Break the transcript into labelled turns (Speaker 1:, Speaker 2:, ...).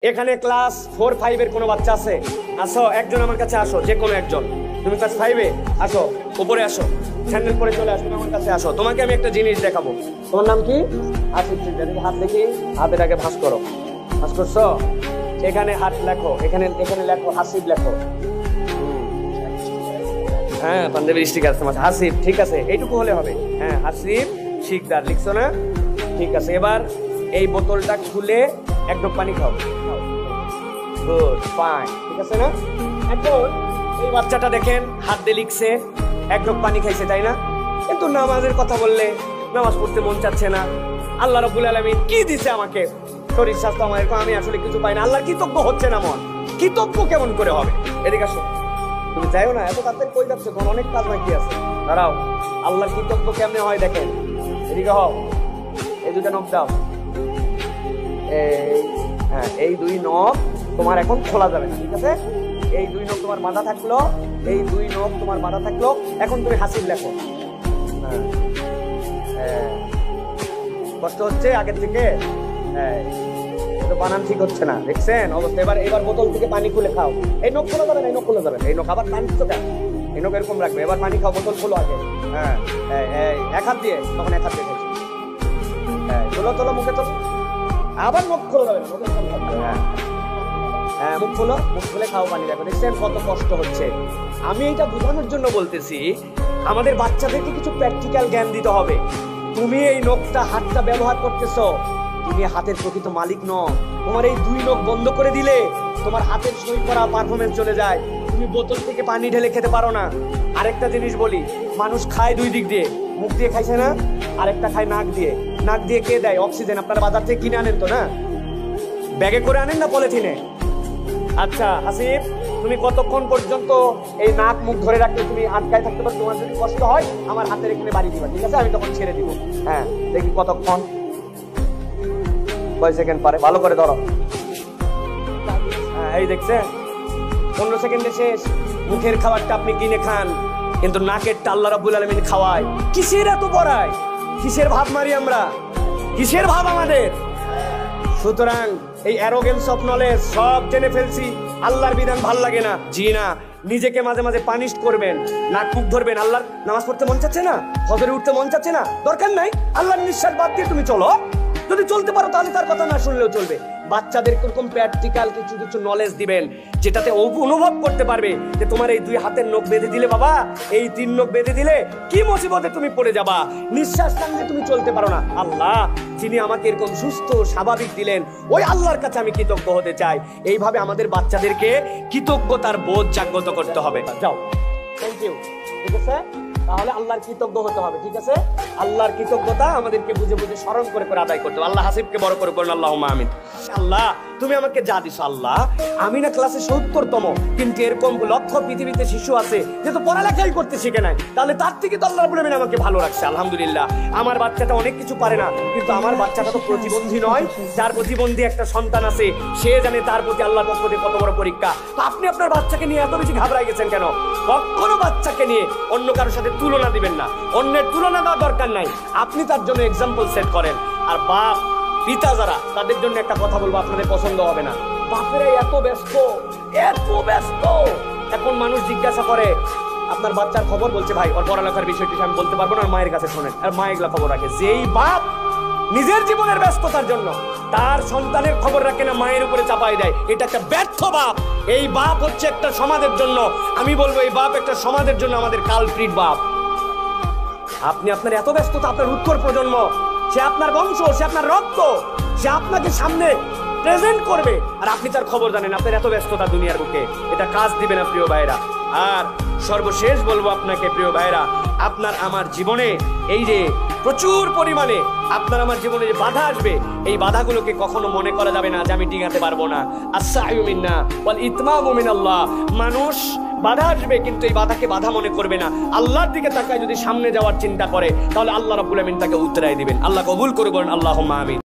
Speaker 1: এখানে ক্লাস 4-5 এর কোনো বাচ্চা আছে? আসো, একজন আমার কাছে আসো, যে কোনো একজন। তুমি ক্লাস 5-এ আসো, উপরে আসো, স্যান্ডেল পরে চলে আসো, আমার কাছে আসো। তোমাকে আমি একটা জিনিস দেখাবো। তোমার নাম কি? আসিফ। হাত দেখি, হাতের আগে ভাঁজ করো। ভাঁজ করছো? এখানে হাত লেখো, এখানে লেখো হাসিব লেখো। হ্যাঁ, পাঞ্জাবি স্টিকার আছে হাসিব, ঠিক আছে, এইটুকু হলে হবে। হ্যাঁ, হাসিব শিকদার লিখছো না? ঠিক আছে, এবার এই বোতলটা খুলে এক ঢোক পানি খাও। গুড, ফাইন, ঠিক আছে না? এখন এই বাচ্চাটা দেখেন হাত দিয়ে লিখছে, এক ঢোক পানি খাইছে, তাই না? কিন্তু নামাজের কথা বললে নামাজ পড়তে মন চাচ্ছে না। আল্লাহ রাব্বুল আলামিন কি দিছে আমাকে? শরীর স্বাস্থ্য আমার, আমি আসলে কিছু পাই না। আল্লাহ কৃতজ্ঞ হচ্ছে না মন, কৃতজ্ঞ কেমন করে হবে? এদিকে আসো, তুমি যাইও না, এত তাড়াতাড়ি কই যাচ্ছ? তোমার অনেক কাজ বাকি আছে, দাঁড়াও। আল্লাহর কৃতজ্ঞ কেমনে হয় দেখেন। এদিকে হও, এই দুটা নখ দাও। হ্যাঁ, এই দুই নখ তোমার এখন খোলা যাবে না, ঠিক আছে? এই দুই নখ তোমার বাঁধা থাকলো, এই দুই নখ তোমার বাঁধা থাকলো। এখন তুমি হাসিব লেখো। কষ্ট হচ্ছে আগের থেকে? হ্যাঁ, বানান ঠিক হচ্ছে না, দেখছেন অবস্থা। এবার বোতল থেকে পানি খুলে খাও। এই নখ খোলা যাবে না, এই নখ খোলা যাবে না, এই নখ আবার পানি তো কেন, এই নখ এরকম রাখবে। এবার পানি খাও, বোতল খোলো আগে। হ্যাঁ, এক হাত দিয়ে, তখন এক হাত দিয়ে খাইছি। হ্যাঁ, তোলো মুখে তোলো, আবার মুখ খোলা যাবে না, হ্যাঁ, মুখ খোলো, মুখ খুলে খাও পানি। দেখো, দেখছেন কত কষ্ট হচ্ছে। আমি এটা বোঝানোর জন্য বলতেছি, আমাদের বাচ্চাদেরকে কিছু প্র্যাকটিক্যাল জ্ঞান দিতে হবে। তুমি এই নখটা, হাতটা ব্যবহার করতেছো, তুমি হাতের প্রকৃত মালিক নও। তোমার এই দুই নখ বন্ধ করে দিলে তোমার হাতের সই করা পারফরমেন্স চলে যায়। তুমি বোতল থেকে পানি ঢেলে খেতে পারো না। আরেকটা জিনিস বলি, মানুষ খায় দুই দিক দিয়ে, মুখ দিয়ে খাইছে না, আরেকটা খায় নাক দিয়ে। নাক দিয়ে কে দেয়? অক্সিজেন। আপনারা বাজার থেকে কিনে আনেন তো না? ব্যাগে করে আনেন না পলিথিনে? আচ্ছা হাসিব, তুমি কতক্ষণ পর্যন্ত এই নাক মুখ ধরে রাখলে তুমি আটকায় থাকতে পারো? তোমার যদি কষ্ট হয় আমার হাতের এখানে বাড়ি দিবা, ঠিক আছে? আমি তখন ছেড়ে দিব। হ্যাঁ, দেখি কতক্ষণ, কয় সেকেন্ড পারে, ভালো করে ধরো। হ্যাঁ, এই দেখছেন 15 সেকেন্ডে শেষ। মুখের খাবারটা আপনি কিনে খান, কিন্তু নাকেরটা আল্লাহ রাব্বুল আলামিন খাওয়ায়। কিসের এত বড়াই? কিসের ভাব মারি আমরা? কিসের ভাব আমাদের? সুতরাং এই অ্যারোগেন্স অফ নলেজ সব জেনে ফেলছি, আল্লাহর বিধান ভাল লাগে না, জি না। নিজেকে মাঝে মাঝে পানিশ করবেন, নাক মুখ ধরবেন। আল্লাহর নামাজ পড়তে মন চাচ্ছে না, ফজরে উঠতে মন চাচ্ছে না, দরকার নাই, আল্লাহর নিঃশ্বাস বাদ দিয়ে তুমি চলো। যদি চলতে পারো তাহলে তার কথা না শুনলেও চলবে। বাচ্চাদেরকে এরকম প্র্যাকটিক্যাল কিছু নলেজ দিবেন, যেটাতে অনুভব করতে পারবে যে তোমার এই দুই হাতের নখ বেঁধে দিলে বাবা, এই 3 নখ বেঁধে দিলে কি মুসিবতে তুমি পড়ে যাবা। নিঃশ্বাস টানলে তুমি চলতে পারো না। আল্লাহ যিনি আমাকে এরকম সুস্থ স্বাভাবিক দিলেন, ওই আল্লাহর কাছে আমি কৃতজ্ঞ হতে চাই। এইভাবে আমাদের বাচ্চাদেরকে কৃতজ্ঞতার বোধ জাগ্রত করতে হবে। যাও, থ্যাংক ইউ, ঠিক আছে? তাহলে আল্লাহর কৃতজ্ঞ হতে হবে, ঠিক আছে? আল্লাহর কৃতজ্ঞতা আমাদেরকে বুঝে বুঝে স্মরণ করে করে আদায় করতে হবে। আল্লাহ হাসিবকে বড় করে বলেন আল্লাহুম্মা আমিন। আল্লাহ তুমি আমাকে যা দিছো, আল্লাহ আমি না ক্লাসে 70তম, কিন্তু এরকম লক্ষ পৃথিবীতে শিশু আছে যে তো পড়ালেখাই করতে শিখে নাই, তাহলে তার থেকে তো আল্লাহ রাব্বুল আমিন আমাকে ভালো রাখছে। আলহামদুলিল্লাহ, আমার বাচ্চাটা অনেক কিছু পারে না, কিন্তু আমার বাচ্চাটা তো প্রতিবন্ধী নয়। যার প্রতিবন্ধী একটা সন্তান আছে, সে জানে তার প্রতি আল্লাহর পক্ষ থেকে কত বড় পরীক্ষা। তো আপনি আপনার বাচ্চাকে নিয়ে এত বেশি ঘাবড়াই গেছেন কেন? কখনো বাচ্চাকে নিয়ে অন্য কারোর সাথে তুলনা দিবেন না, অন্যের তুলনা দেওয়ার দরকার নাই। আপনি তার জন্য এক্সাম্পল সেট করেন। আর বাপ পিতা যারা, তাদের জন্য একটা কথা বলবো, আপনাদের পছন্দ হবে না। বাপেরা এত ব্যস্ত, এত ব্যস্ত। এখন মানুষ জিজ্ঞাসা করে আপনার বাচ্চার খবর, বলছে ভাই ওর পড়ালেখার বিষয়টি আমি বলতে পারবো না, মায়ের কাছে শোনেন। আর মা এগুলা খবর রাখে। যেই বাপ নিজের জীবনের ব্যস্ততার জন্য তার সন্তানের খবর রাখে না, মায়ের উপরে চাপাই দেয়, এটা একটা ব্যর্থ বাপ। এই বাপ হচ্ছে একটা সমাজের জন্য, আমি বলবো এই বাপ একটা সমাজের জন্য আমাদের কালপ্রিট বাপ। আপনি আপনার এত ব্যস্ততা, আপনার উত্তর প্রজন্ম, সে আপনার বংশ, সে আপনার রক্ত, সে আপনাকে সামনে প্রেজেন্ট করবে, আর আপনি তার খবর জানেন। আপনার এত ব্যস্ততা দুনিয়ার বুকে, এটা কাজ দিবে না প্রিয় ভাইরা। আর সর্বশেষ বলবো আপনাকে প্রিয় ভাইরা, আপনার আমার জীবনে এই যে প্রচুর পরিমাণে আপনার আমার জীবনে যে বাধা আসবে, এই বাধাগুলোকে কখনো মনে করা যাবে না যে আমি ডিঙাতে পারবো না। আস-সা'য়ু মিন্না ওয়াল ইতমামু মিনাল্লাহ। মানুষ বাধা আসবে, কিন্তু এই বাধাকে বাধা মনে করবে না। আল্লাহর দিকে তাকায় যদি সামনে যাওয়ার চিন্তা করে, তাহলে আল্লাহ রাব্বুল আমিন তাকে উত্তরায় দিবেন। আল্লাহ কবুল করুন, আল্লাহুম্মা আমিন।